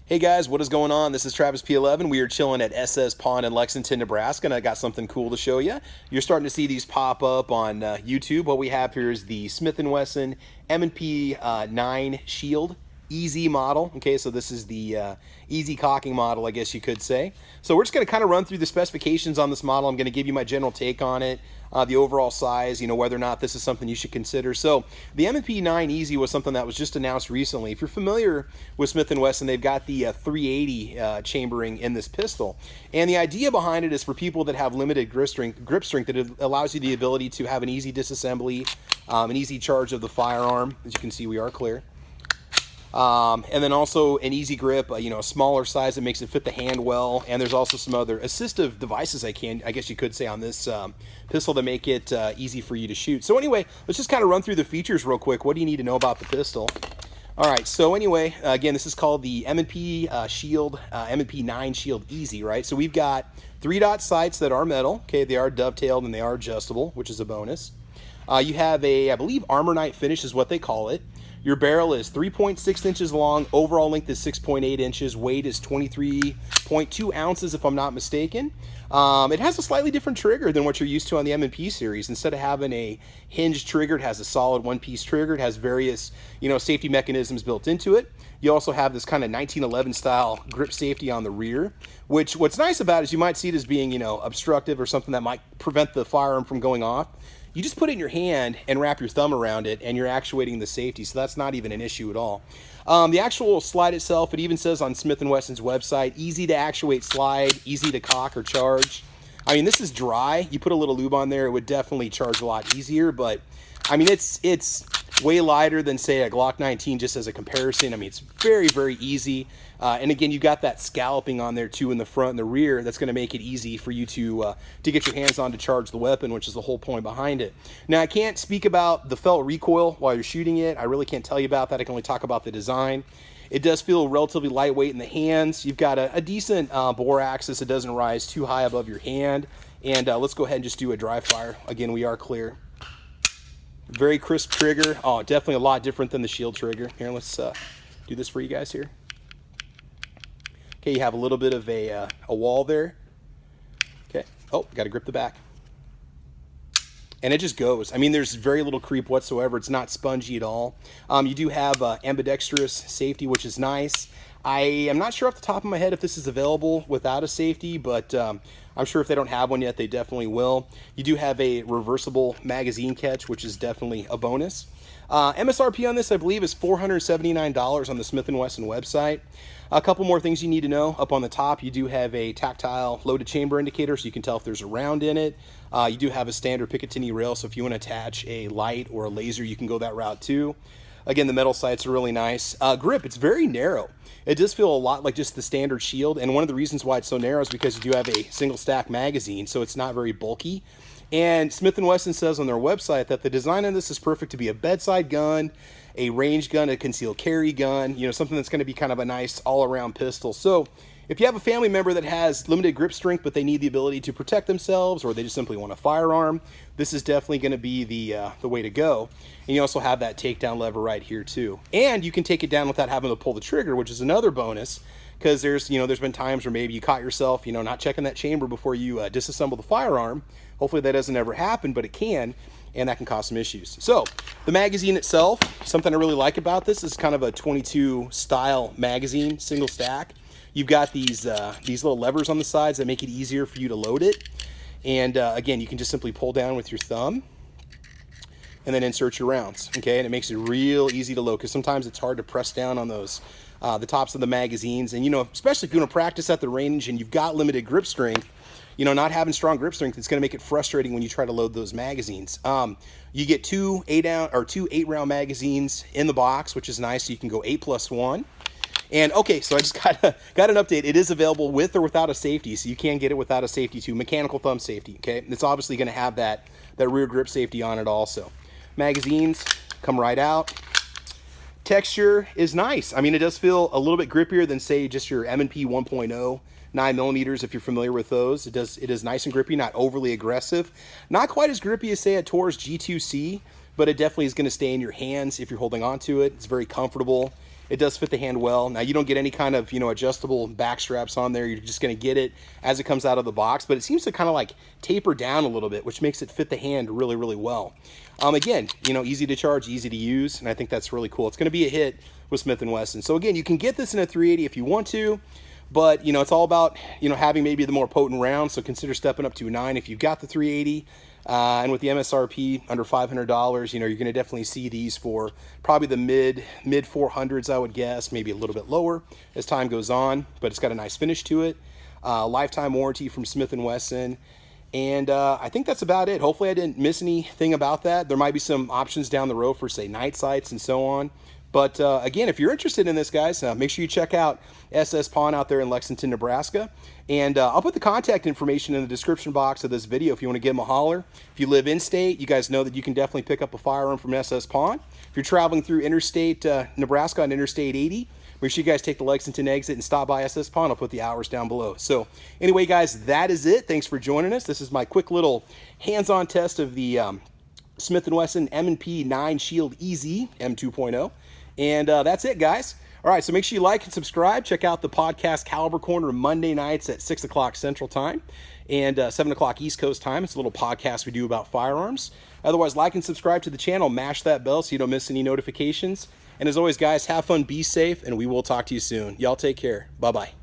Hey guys, what is going on? This is Travis P11. We are chilling at SS Pond in Lexington, Nebraska, and I got something cool to show you. You're starting to see these pop up on YouTube. What we have here is the Smith & Wesson M&P 9 Shield EZ model. Okay, so this is the EZ cocking model, I guess you could say. So we're just going to kind of run through the specifications on this model. I'm going to give you my general take on it, the overall size, whether or not this is something you should consider. So the M&P 9 EZ was something that was just announced recently. If you're familiar with Smith & Wesson, they've got the 380 chambering in this pistol. And the idea behind it is for people that have limited grip strength, that it allows you the ability to have an easy disassembly, an easy charge of the firearm. As you can see, we are clear. And then also an easy grip, a smaller size that makes it fit the hand well. And there's also some other assistive devices, I guess you could say, on this pistol to make it easy for you to shoot. So anyway, let's just kind of run through the features real quick. What do you need to know about the pistol? All right, so anyway, again, this is called the M&P Shield, M&P 9 Shield EZ, right? So we've got 3-dot sights that are metal. Okay, they are dovetailed and they are adjustable, which is a bonus. You have a, I believe, Armor Knight finish is what they call it. Your barrel is 3.6 inches long, overall length is 6.8 inches, weight is 23.2 ounces if I'm not mistaken. It has a slightly different trigger than what you're used to on the M&P series. Instead of having a hinged trigger, it has a solid one-piece trigger. It has various, safety mechanisms built into it. You also have this kind of 1911 style grip safety on the rear, which what's nice about it is you might see it as being, obstructive or something that might prevent the firearm from going off. You just put it in your hand and wrap your thumb around it and you're actuating the safety, so that's not even an issue at all. The actual slide itself, it even says on Smith & Wesson's website, easy to actuate slide, easy to cock or charge. I mean, this is dry. You put a little lube on there, it would definitely charge a lot easier, but I mean, it's way lighter than, say, a Glock 19 just as a comparison. I mean, it's very, very easy. And again, you got that scalloping on there too in the front and the rear. That's going to make it easy for you to get your hands on to charge the weapon, which is the whole point behind it. Now, I can't speak about the felt recoil while you're shooting it. I really can't tell you about that. I can only talk about the design. It does feel relatively lightweight in the hands. You've got a decent bore axis. It doesn't rise too high above your hand. And let's go ahead and just do a dry fire. Again, we are clear. Very crisp trigger. Oh, definitely a lot different than the Shield trigger. Here, let's do this for you guys here. Okay, you have a little bit of a wall there. Okay. Oh, got to grip the back. And it just goes. I mean, there's very little creep whatsoever. It's not spongy at all. You do have ambidextrous safety, which is nice. I am not sure off the top of my head if this is available without a safety, but I'm sure if they don't have one yet, they definitely will. You do have a reversible magazine catch, which is definitely a bonus. MSRP on this, I believe, is $479 on the Smith & Wesson website. A couple more things you need to know. Up on the top, you do have a tactile loaded chamber indicator, so you can tell if there's a round in it. You do have a standard Picatinny rail, so if you want to attach a light or a laser, you can go that route too. Again, the metal sights are really nice. Grip, it's very narrow. It does feel a lot like just the standard Shield, and one of the reasons why it's so narrow is because you do have a single stack magazine, so it's not very bulky. And Smith & Wesson says on their website that the design on this is perfect to be a bedside gun, a range gun, a concealed carry gun, something that's going to be kind of a nice all-around pistol. So if you have a family member that has limited grip strength, but they need the ability to protect themselves, or they just simply want a firearm, this is definitely going to be the way to go. And you also have that takedown lever right here too. And you can take it down without having to pull the trigger, which is another bonus, because there's been times where maybe you caught yourself, not checking that chamber before you disassemble the firearm. Hopefully that doesn't ever happen, but it can, and that can cause some issues. So the magazine itself, something I really like about this is kind of a 22 style magazine, single stack. You've got these little levers on the sides that make it easier for you to load it. And again, you can just simply pull down with your thumb and then insert your rounds, okay? And it makes it real easy to load, because sometimes it's hard to press down on those, the tops of the magazines. And, especially if you want to practice at the range and you've got limited grip strength, not having strong grip strength, it's going to make it frustrating when you try to load those magazines. You get two 8-round magazines in the box, which is nice. So you can go 8+1. And okay, so I just got an update. It is available with or without a safety, so you can get it without a safety too. Mechanical thumb safety, okay? It's obviously going to have that rear grip safety on it also. Magazines come right out. Texture is nice. I mean, it does feel a little bit grippier than, say, just your M&P 1.0 9mm, if you're familiar with those. It is nice and grippy, not overly aggressive. Not quite as grippy as, say, a Taurus G2C, but it definitely is going to stay in your hands if you're holding on to it. It's very comfortable. It does fit the hand well. Now, you don't get any kind of, you know, adjustable back straps on there. You're just going to get it as it comes out of the box, but it seems to kind of like taper down a little bit, which makes it fit the hand really, really well. Again, you know, easy to charge, easy to use, and I think that's really cool. It's going to be a hit with Smith & Wesson. So again, you can get this in a 380 if you want to, but, you know, it's all about, you know, having maybe the more potent round, so consider stepping up to a 9 if you've got the 380. And with the MSRP under $500, you know, you're going to definitely see these for probably the mid 400s, I would guess, maybe a little bit lower as time goes on, but it's got a nice finish to it. Lifetime warranty from Smith & Wesson. And I think that's about it. Hopefully I didn't miss anything about that. There might be some options down the road for, say, night sights and so on. But again, if you're interested in this, guys, make sure you check out SS Pawn out there in Lexington, Nebraska. And I'll put the contact information in the description box of this video if you want to give them a holler. If you live in-state, you guys know that you can definitely pick up a firearm from SS Pawn. If you're traveling through interstate Nebraska on Interstate 80, make sure you guys take the Lexington exit and stop by SS Pawn. I'll put the hours down below. So anyway, guys, that is it. Thanks for joining us. This is my quick little hands-on test of the Smith & Wesson M&P 9 Shield EZ M2.0. And that's it, guys. All right, so make sure you like and subscribe. Check out the podcast Caliber Corner Monday nights at 6 o'clock Central Time and 7 o'clock East Coast Time. It's a little podcast we do about firearms. Otherwise, like and subscribe to the channel. Mash that bell so you don't miss any notifications. And as always, guys, have fun, be safe, and we will talk to you soon. Y'all take care. Bye-bye.